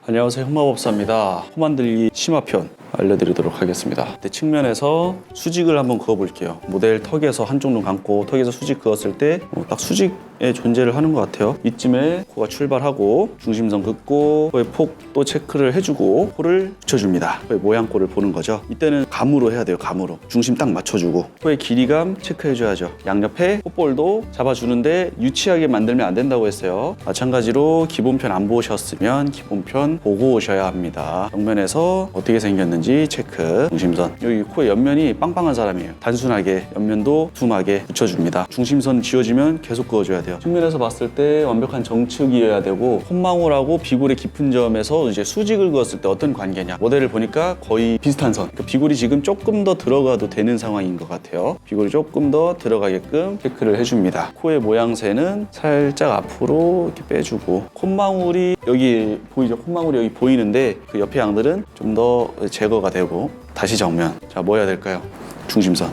안녕하세요, 흑마법사입니다. 코 만들기 심화편 알려드리도록 하겠습니다. 측면에서 수직을 한번 그어볼게요. 모델 턱에서 한쪽 눈 감고 턱에서 수직 그었을 때 딱 수직의 존재를 하는 것 같아요. 이쯤에 코가 출발하고 중심선 긋고 코의 폭도 체크를 해주고 코를 붙여줍니다. 코의 모양코를 보는 거죠. 이때는 감으로 해야 돼요. 감으로 중심 딱 맞춰주고 코의 길이감 체크해줘야죠. 양옆에 콧볼도 잡아주는데 유치하게 만들면 안 된다고 했어요. 마찬가지로 기본편 안 보셨으면 기본편 보고 오셔야 합니다. 정면에서 어떻게 생겼는지 체크. 중심선, 여기 코의 옆면이 빵빵한 사람이에요. 단순하게 옆면도 두툼하게 붙여줍니다. 중심선 지워지면 계속 그어줘야 돼요. 측면에서 봤을 때 완벽한 정측이어야 되고, 콧망울하고 비골의 깊은 점에서 이제 수직을 그었을 때 어떤 관계냐, 모델을 보니까 거의 비슷한 선. 그러니까 비골이 지금 조금 더 들어가도 되는 상황인 것 같아요. 비골이 조금 더 들어가게끔 체크를 해줍니다. 코의 모양새는 살짝 앞으로 이렇게 빼주고, 콧망울이 여기 보이죠? 콧망울이 여기 보이는데 그 옆에 양들은 좀 더 제거가 되고, 다시 정면. 자, 뭐 해야 될까요? 중심선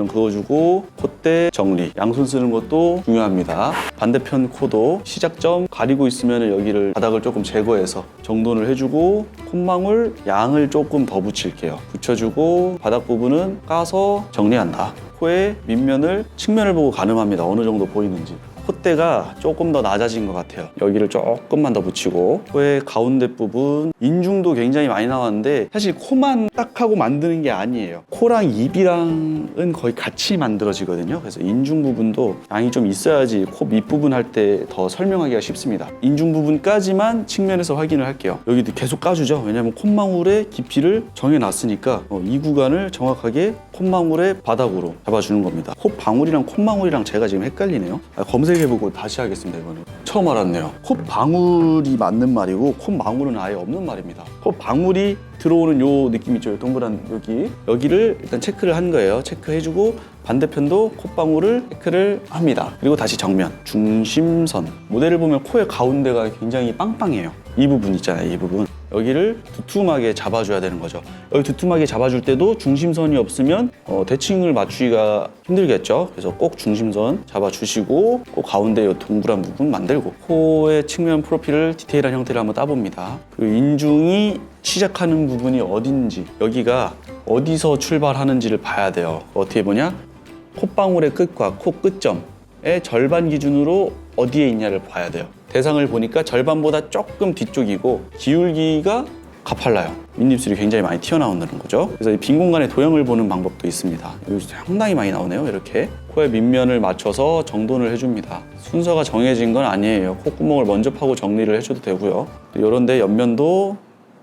그어주고 콧대 정리. 양손 쓰는 것도 중요합니다. 반대편 코도 시작점 가리고 있으면 여기를 바닥을 조금 제거해서 정돈을 해주고, 콧망울 양을 조금 더 붙일게요. 붙여주고 바닥 부분은 까서 정리한다. 코의 밑면을 측면을 보고 가늠합니다. 어느 정도 보이는지. 콧대가 조금 더 낮아진 것 같아요. 여기를 조금만 더 붙이고, 코의 가운데 부분 인중도 굉장히 많이 나왔는데 사실 코만 딱 하고 만드는 게 아니에요. 코랑 입이랑은 거의 같이 만들어지거든요. 그래서 인중 부분도 양이 좀 있어야지 코 밑부분 할 때 더 설명하기가 쉽습니다. 인중 부분까지만 측면에서 확인을 할게요. 여기도 계속 까주죠. 왜냐하면 콧망울의 깊이를 정해놨으니까 이 구간을 정확하게 콧망울의 바닥으로 잡아주는 겁니다. 콧방울이랑 콧망울이랑 제가 지금 헷갈리네요. 검색해보고 다시 하겠습니다. 이거는 처음 알았네요. 콧방울이 맞는 말이고 콧망울은 아예 없는 말입니다. 콧방울이 들어오는 요 느낌 있죠? 요 동그란 여기를 일단 체크를 한 거예요. 체크해주고 반대편도 콧방울을 체크를 합니다. 그리고 다시 정면, 중심선. 모델을 보면 코의 가운데가 굉장히 빵빵해요. 이 부분 있잖아요, 이 부분. 여기를 두툼하게 잡아줘야 되는 거죠. 여기 두툼하게 잡아줄 때도 중심선이 없으면 대칭을 맞추기가 힘들겠죠. 그래서 꼭 중심선 잡아주시고, 코 가운데 이 동그란 부분 만들고, 코의 측면 프로필을 디테일한 형태를 한번 따봅니다. 그리고 인중이 시작하는 부분이 어딘지, 여기가 어디서 출발하는지를 봐야 돼요. 어떻게 보냐? 콧방울의 끝과 코 끝점의 절반 기준으로 어디에 있냐를 봐야 돼요. 대상을 보니까 절반보다 조금 뒤쪽이고 기울기가 가팔라요. 윗입술이 굉장히 많이 튀어나온다는 거죠. 그래서 이 빈 공간의 도형을 보는 방법도 있습니다. 여기 상당히 많이 나오네요. 이렇게 코의 밑면을 맞춰서 정돈을 해줍니다. 순서가 정해진 건 아니에요. 콧구멍을 먼저 파고 정리를 해줘도 되고요. 이런 데 옆면도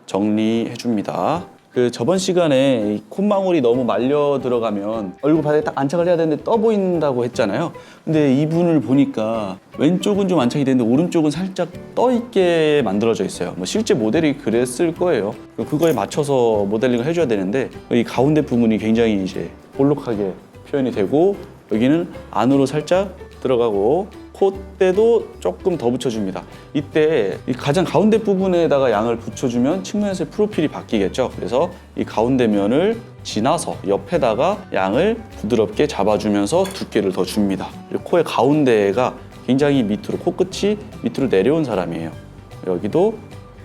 정리해줍니다. 저번 시간에 이 콧망울이 너무 말려 들어가면 얼굴 바닥에 딱 안착을 해야 되는데 떠 보인다고 했잖아요. 근데 이분을 보니까 왼쪽은 좀 안착이 되는데 오른쪽은 살짝 떠 있게 만들어져 있어요. 실제 모델이 그랬을 거예요. 그거에 맞춰서 모델링을 해줘야 되는데 이 가운데 부분이 굉장히 이제 볼록하게 표현이 되고, 여기는 안으로 살짝 들어가고, 콧대도 조금 더 붙여줍니다. 이때 이 가장 가운데 부분에다가 양을 붙여주면 측면에서의 프로필이 바뀌겠죠. 그래서 이 가운데 면을 지나서 옆에다가 양을 부드럽게 잡아주면서 두께를 더 줍니다. 그리고 코의 가운데가 굉장히 밑으로, 코끝이 밑으로 내려온 사람이에요. 여기도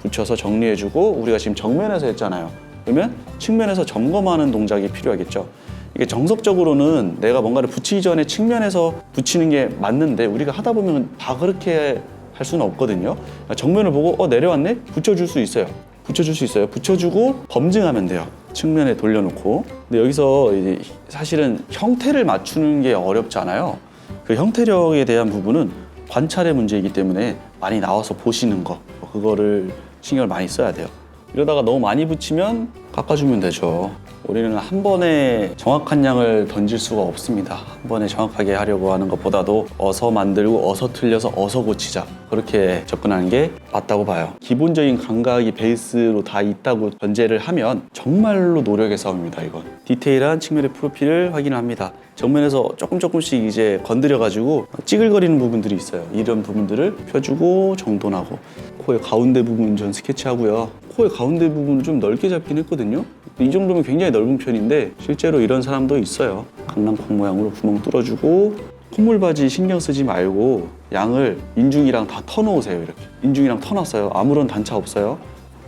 붙여서 정리해주고, 우리가 지금 정면에서 했잖아요. 그러면 측면에서 점검하는 동작이 필요하겠죠. 이게 정석적으로는 내가 뭔가를 붙이기 전에 측면에서 붙이는 게 맞는데, 우리가 하다 보면 다 그렇게 할 수는 없거든요. 정면을 보고 내려왔네? 붙여줄 수 있어요. 붙여주고 검증하면 돼요. 측면에 돌려놓고. 근데 여기서 이제 사실은 형태를 맞추는 게 어렵잖아요. 그 형태력에 대한 부분은 관찰의 문제이기 때문에 많이 나와서 보시는 거, 그거를 신경을 많이 써야 돼요. 이러다가 너무 많이 붙이면 깎아주면 되죠. 우리는 한 번에 정확한 양을 던질 수가 없습니다. 한 번에 정확하게 하려고 하는 것보다도 어서 만들고 어서 틀려서 어서 고치자, 그렇게 접근하는 게 맞다고 봐요. 기본적인 감각이 베이스로 다 있다고 전제를 하면 정말로 노력의 싸움입니다. 이건 디테일한 측면의 프로필을 확인합니다. 정면에서 조금씩 이제 건드려가지고 찌글거리는 부분들이 있어요. 이런 부분들을 펴주고 정돈하고, 코의 가운데 부분 전 스케치하고요. 코의 가운데 부분을 좀 넓게 잡긴 했거든요. 이 정도면 굉장히 넓은 편인데 실제로 이런 사람도 있어요. 강낭콩 모양으로 구멍 뚫어주고, 콧물 바지 신경 쓰지 말고 양을 인중이랑 다 터놓으세요. 이렇게 인중이랑 터놨어요. 아무런 단차 없어요.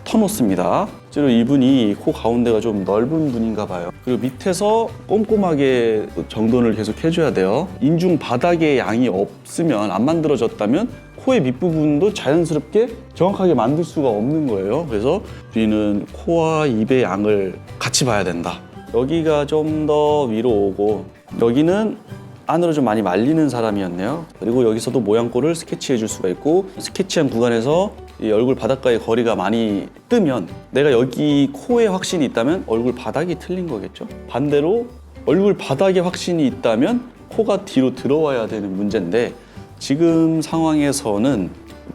터놓습니다. 실제로 이분이 코 가운데가 좀 넓은 분인가 봐요. 그리고 밑에서 꼼꼼하게 정돈을 계속 해줘야 돼요. 인중 바닥에 양이 없으면, 안 만들어졌다면 코의 밑부분도 자연스럽게 정확하게 만들 수가 없는 거예요. 그래서 우리는 코와 입의 양을 같이 봐야 된다. 여기가 좀 더 위로 오고, 여기는 안으로 좀 많이 말리는 사람이었네요. 그리고 여기서도 모양꼴을 스케치해 줄 수가 있고, 스케치한 구간에서 이 얼굴 바닥과의 거리가 많이 뜨면, 내가 여기 코에 확신이 있다면 얼굴 바닥이 틀린 거겠죠. 반대로 얼굴 바닥에 확신이 있다면 코가 뒤로 들어와야 되는 문제인데, 지금 상황에서는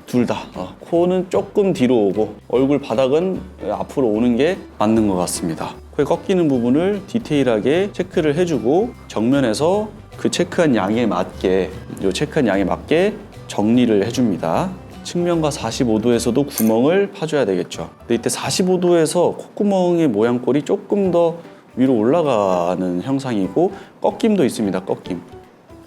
둘 다 코는 조금 뒤로 오고 얼굴 바닥은 앞으로 오는 게 맞는 것 같습니다. 코에 꺾이는 부분을 디테일하게 체크를 해주고, 정면에서 그 체크한 양에 맞게, 정리를 해줍니다. 측면과 45도에서도 구멍을 파줘야 되겠죠. 근데 이때 45도에서 콧구멍의 모양꼴이 조금 더 위로 올라가는 형상이고, 꺾임도 있습니다.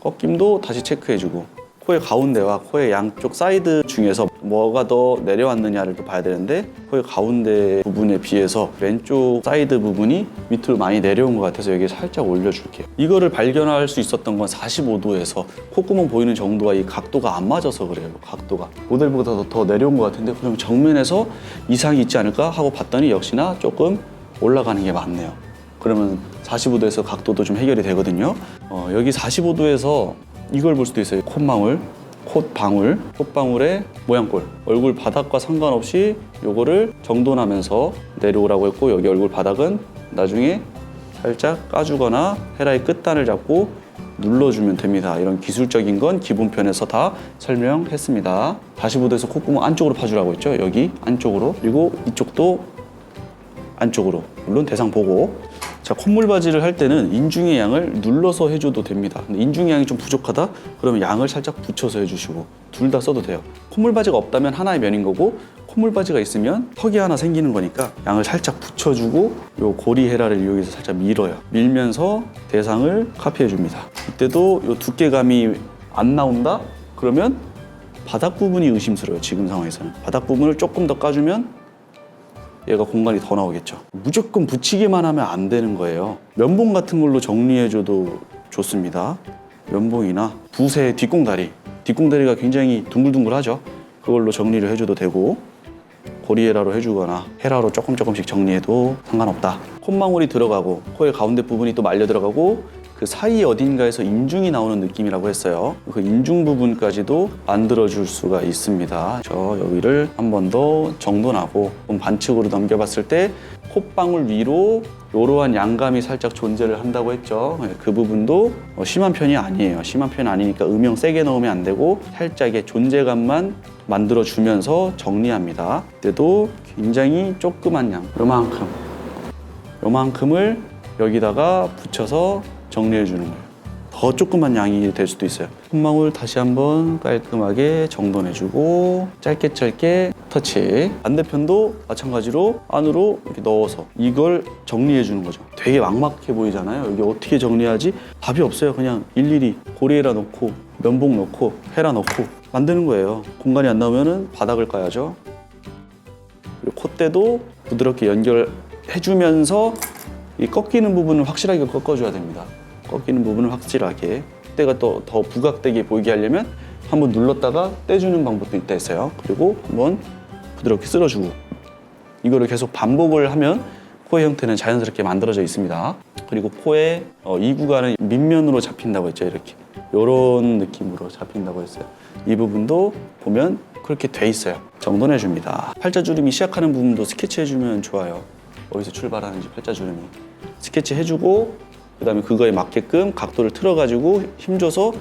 꺾임도 다시 체크해주고, 코의 가운데와 코의 양쪽 사이드 중에서 뭐가 더 내려왔느냐를 또 봐야 되는데, 코의 가운데 부분에 비해서 왼쪽 사이드 부분이 밑으로 많이 내려온 것 같아서 여기 살짝 올려줄게요. 이거를 발견할 수 있었던 건 45도에서 콧구멍 보이는 정도와 이 각도가 안 맞아서 그래요. 각도가 모델보다 더 내려온 것 같은데, 그럼 정면에서 이상이 있지 않을까 하고 봤더니 역시나 조금 올라가는 게 맞네요. 그러면 45도에서 각도도 좀 해결이 되거든요. 여기 45도에서 이걸 볼 수도 있어요. 콧방울의 모양꼴, 얼굴 바닥과 상관없이 요거를 정돈하면서 내려오라고 했고, 여기 얼굴 바닥은 나중에 살짝 까주거나 헤라의 끝단을 잡고 눌러주면 됩니다. 이런 기술적인 건 기본편에서 다 설명했습니다. 45도에서 콧구멍 안쪽으로 파주라고 했죠. 여기 안쪽으로, 그리고 이쪽도 안쪽으로, 물론 대상 보고. 자, 콧물 바지를 할 때는 인중의 양을 눌러서 해줘도 됩니다. 근데 인중의 양이 좀 부족하다? 그러면 양을 살짝 붙여서 해주시고, 둘 다 써도 돼요. 콧물 바지가 없다면 하나의 면인 거고, 콧물 바지가 있으면 턱이 하나 생기는 거니까 양을 살짝 붙여주고, 요 고리 헤라를 이용해서 살짝 밀어요. 밀면서 대상을 카피해 줍니다. 이때도 요 두께감이 안 나온다? 그러면 바닥 부분이 의심스러워요. 지금 상황에서는 바닥 부분을 조금 더 까주면 얘가 공간이 더 나오겠죠. 무조건 붙이기만 하면 안 되는 거예요. 면봉 같은 걸로 정리해줘도 좋습니다. 면봉이나 붓의 뒷공다리가 굉장히 둥글둥글하죠. 그걸로 정리를 해줘도 되고, 고리 헤라로 해주거나 헤라로 조금씩 정리해도 상관없다. 콧망울이 들어가고 코의 가운데 부분이 또 말려 들어가고, 그 사이 어딘가에서 인중이 나오는 느낌이라고 했어요. 그 인중 부분까지도 만들어줄 수가 있습니다. 여기를 한 번 더 정돈하고 반측으로 넘겨봤을 때 콧방울 위로 이러한 양감이 살짝 존재를 한다고 했죠. 그 부분도 심한 편이 아니에요. 심한 편이 아니니까 음영 세게 넣으면 안 되고 살짝의 존재감만 만들어주면서 정리합니다. 그때도 굉장히 조그만 양, 요만큼을 여기다가 붙여서 정리해 주는 거예요. 더 조그만 양이 될 수도 있어요. 콧망울 다시 한번 깔끔하게 정돈해주고, 짧게 터치. 반대편도 마찬가지로 안으로 이렇게 넣어서 이걸 정리해 주는 거죠. 되게 막막해 보이잖아요. 여기 어떻게 정리하지? 답이 없어요. 그냥 일일이 고리 헤라 넣고 면봉 넣고 헤라 넣고 만드는 거예요. 공간이 안 나오면은 바닥을 까야죠. 그리고 콧대도 부드럽게 연결해주면서 이 꺾이는 부분을 확실하게 꺾어줘야 됩니다. 꺾이는 부분을 확실하게. 콧대가 더 부각되게 보이게 하려면 한번 눌렀다가 떼주는 방법도 있다 했어요. 그리고 한번 부드럽게 쓸어주고, 이거를 계속 반복을 하면 코의 형태는 자연스럽게 만들어져 있습니다. 그리고 코의 이 구간은 밑면으로 잡힌다고 했죠. 이렇게 이런 느낌으로 잡힌다고 했어요. 이 부분도 보면 그렇게 돼 있어요. 정돈해 줍니다. 팔자주름이 시작하는 부분도 스케치해 주면 좋아요. 어디서 출발하는지 팔자주름이 스케치 해주고, 그 다음에 그거에 맞게끔 각도를 틀어가지고 힘줘서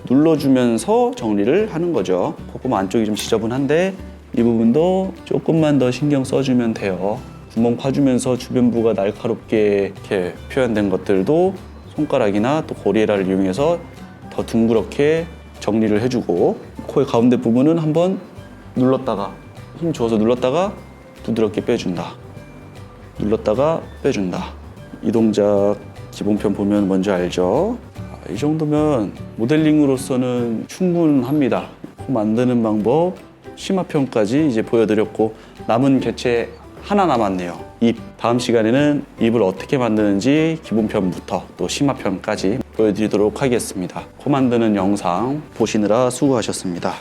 눌러주면서 정리를 하는 거죠. 콧구멍 안쪽이 좀 지저분한데 이 부분도 조금만 더 신경 써주면 돼요. 구멍 파주면서 주변부가 날카롭게 이렇게 표현된 것들도 손가락이나 또 고리 헤라를 이용해서 더 둥그렇게 정리를 해주고, 코의 가운데 부분은 한번 눌렀다가 힘 줘서 눌렀다가 부드럽게 빼준다. 눌렀다가 빼준다. 이 동작 기본편 보면 뭔지 알죠? 이 정도면 모델링으로서는 충분합니다. 코 만드는 방법 심화편까지 이제 보여드렸고, 남은 개체 하나 남았네요. 입. 다음 시간에는 입을 어떻게 만드는지 기본편부터 또 심화편까지 보여드리도록 하겠습니다. 코 만드는 영상 보시느라 수고하셨습니다.